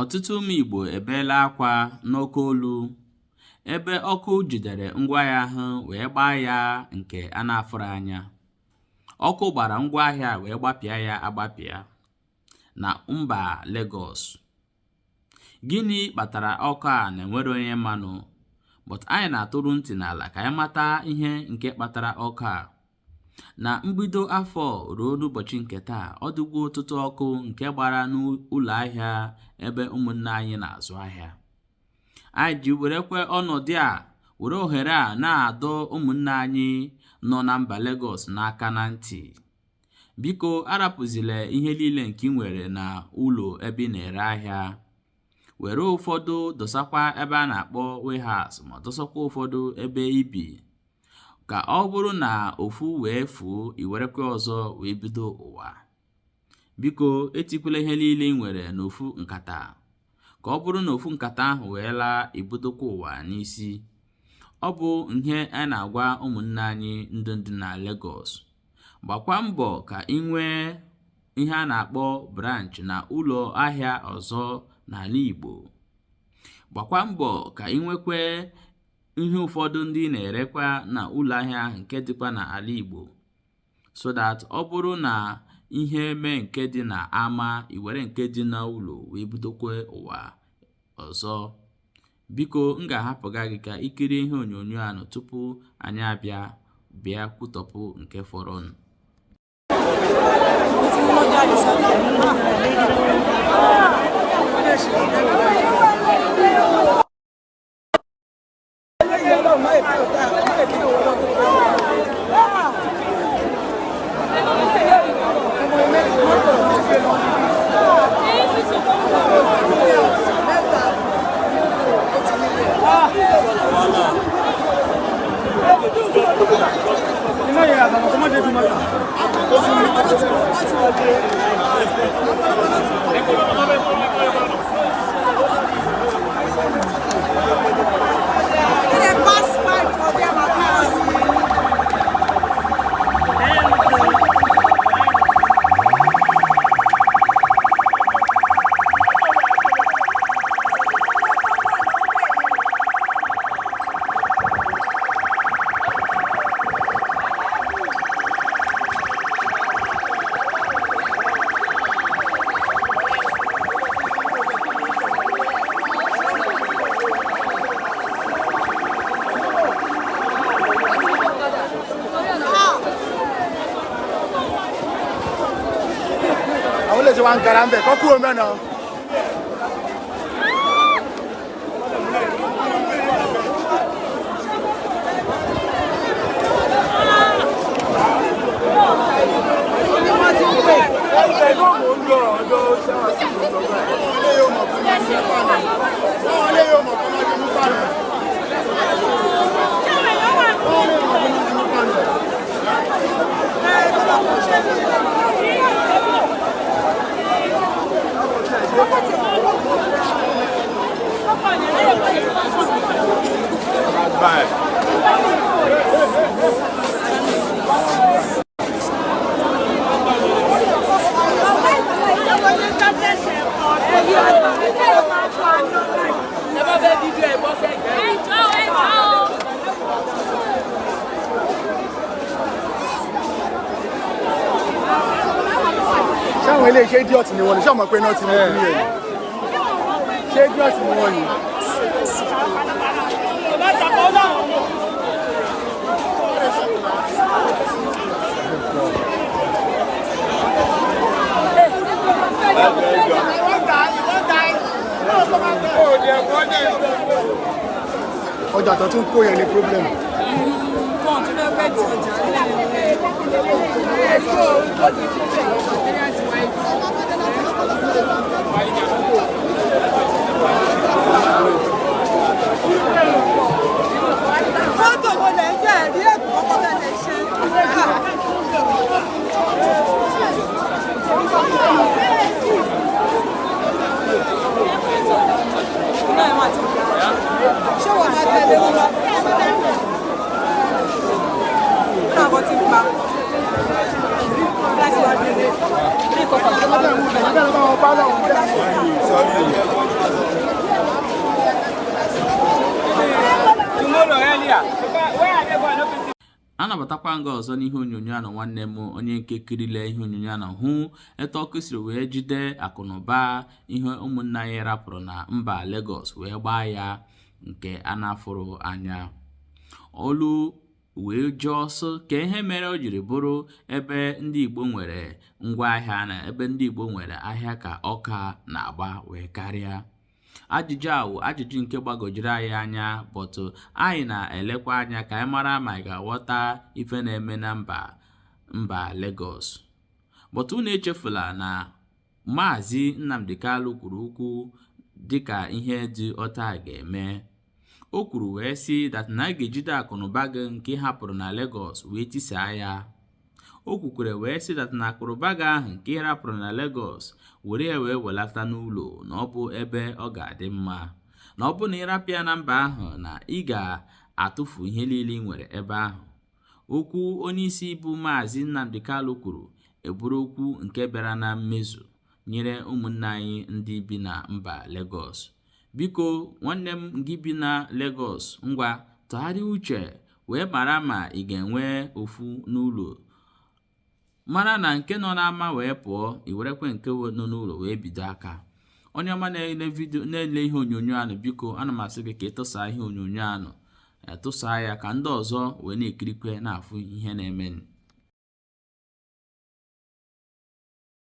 Ọtụtụ ụmụ Igbo ebeela akwa n'oke olu ebe ọkụ jidere ngwaahịa ahụ wee gbaa ya nke a na-afụrụ anya. Ọkụ gbara ngwaahịa wee gbapịa ya agbapịa na mba Lagos. Gịnị kpatara ọkụ a na-enwere onye mmanụ, but anyị na-atụrụ ntị n'ala ka anyị mata ihe nke kpatara ọkụ a. Na mbido afọ ruo n'ụbọchị nke taa, ọ dịgwo ọtụtụ ọkụ nke gbara n'ụlọ ahịa ebe ụmụnne anyị na-azụ ahịa. Anyị ji werekwe ọnọdụ a were ohere a na-adọ ụmụnne anyị nọ na mba Lagos n'aka na ntị. Biko arapụzila ihe niile nke ị nwere na ụlọ ebe ị na-ere ahịa. Were ụfọdụ dosakwa ebe a na-akpọ warehouse ma dosakwa ụfọdụ ebe ibi. Ka ọ bụrụ na ofu wee fuo, iwerekwe ọzọ wee bido ụwa. Biko etikwala ihe niile ị nwere n'ofu nkata. Ka ọ bụrụ na ofu nkata ahụ wee laa, ibudokwa ụwa n'isi. Ọ bụ ihe a na-agwa ụmụnne anyị ndị na Lagos. Gbakwa mbọ ka ị nwee ihe a na-akpọ branch na ụlọ ahịa ọzọ n'ala Igbo. Gbakwa mbọ ka ị nwekwe ihe ụfọdụ ndị na-erekwa na ụlọ ahịa ahụ nke dịkwa n'ala Igbo, so that ọ bụrụ na ihe mee nke dị na ama, iwere nke dị n'ụlọ wee bidokwe ụwa ọzọ. Biko m ga-ahapụga gị ka ikiri ihe onyonyo a tupu anyị bịa kwutọpụ nke fọrọnụ. Wan karambe ko ku mena ṣáwọn ilé iṣẹ́ idiot ni wọ́n ní ṣáwọn pé náà ti mú ní èyí ṣé idiot ni wọ́n ní. ọjà tó tún kó yẹn ní problem. Pardon. anabatakwa nga ọzọ n'ihe onyonyo a nwanne m onye nke kirile ihe onyonyo a hụ etu ọkụ siri wee jide akụnụba ihe ụmụnna anyị rapụrụ na mba Lagos wee gbaa ya nke a na-afụrụ anya. Olu wee jụọ ọsọ ka ihe mere o jiri bụrụ ebe ndị Igbo nwere ngwaahịa na ebe ndị Igbo nwere ahịa ka ọka na-agba wee karịa. Ajụjụ a wụ ajụjụ nke gbagojiri anyị anya, bọtụ anyị na-elekwa anya ka anyị mara ma anyị ga-aghọta ife na-eme na mba Lagos. Bọtụ unu echefula na Maazị Nnamdi Kalu kwuru okwu dịka ihe dị ọta ga-eme. O kwuru wee sị na a ga-ejide akụnụba gị nke hapụrụ na Lagos wee tisaa ya. O kwukwere wee sị na akụnụba gị ahụ nke hapụrụ na Lagos were ya wee welata n'ụlọ, na ọ bụ ebe ọ ga-adị mma, na ọ bụ na ịrapịa na mba ahụ na ị ga-atụfu ihe niile ị nwere ebe ahụ. Okwu onyeisi bụ Maazị Nnamdi Kalu kwuru eburu okwu nke bịara na mmezu nyere ụmụnne anyị ndị bi na mba Lagos. Biko nwanne m gị bi na Lagos, ngwa tụgharịa uche wee mara ma ị ga-enwe ofu n'ụlọ, mara na nke nọ n'ama wee pụọ, i werekwe nke nọ n'ụlọ wee bido aka. Onye ọma na-ele ihe onyonyo anụ, biko ana m asị gị ka ị tụsaa ihe onyonyo anụ, tụsaa ya ka ndị ọzọ wee na-ekirikwe na-afụ ihe na-eme.